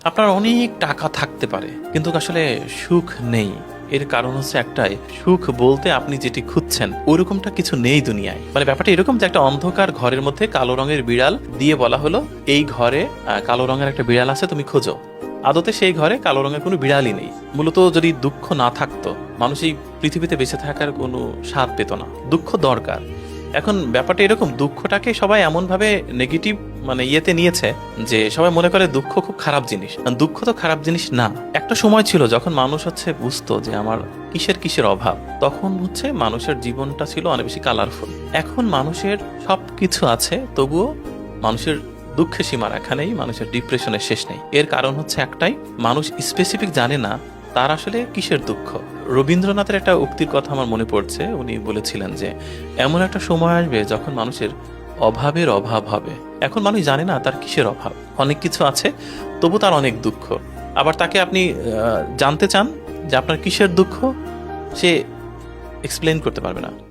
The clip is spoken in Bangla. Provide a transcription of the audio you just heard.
আপনার অনেক টাকা থাকতে পারে কিন্তু আসলে সুখ নেই। এর কারণ হচ্ছে একটাই, সুখ বলতে আপনি যেটি খুঁজছেন ওইরকমটা কিছু নেই দুনিয়ায়। মানে ব্যাপারটা এরকম যে একটা অন্ধকার ঘরের মধ্যে কালো রঙের বিড়াল দিয়ে বলা হলো এই ঘরে কালো রঙের একটা বিড়াল আছে, তুমি খোঁজো। আদতে সেই ঘরে কালো রঙের কোনো বিড়ালই নেই। মূলত যদি দুঃখ না থাকতো মানুষ এই পৃথিবীতে বেঁচে থাকার কোনো স্বাদ পেত না। দুঃখ দরকার। এখন ব্যাপারটা এরকম, দুঃখটাকে সবাই এমনভাবে নেগেটিভ মানে ইয়েতে নিয়েছে যে সবাই মনে করে দুঃখ খুব খারাপ জিনিস। দুঃখ তো খারাপ জিনিস না। একটা সময় ছিল যখন মানুষ বুঝতো যে আমার কিসের কিসের অভাব, তখন মানুষের জীবনটা ছিল অনেক বেশি কালারফুল। এখন মানুষের সব কিছু আছে, তবুও মানুষের দুঃখের সীমা রেখা নেই, মানুষের ডিপ্রেশনের শেষ নেই। এর কারণ একটাই, মানুষ স্পেসিফিক জানে না তার আসলে কিসের দুঃখ। রবীন্দ্রনাথের একটা উক্তির কথা আমার মনে পড়ছে। উনি বলেছিলেন যে এমন একটা সময় আসবে যখন মানুষের অভাবের অভাব হবে। এখন মানুষ জানে না তার কিসের অভাব। অনেক কিছু আছে তবু তার অনেক দুঃখ। আবার তাকে আপনি জানতে চান যে আপনার কিসের দুঃখ, সে এক্সপ্লেন করতে পারবে না।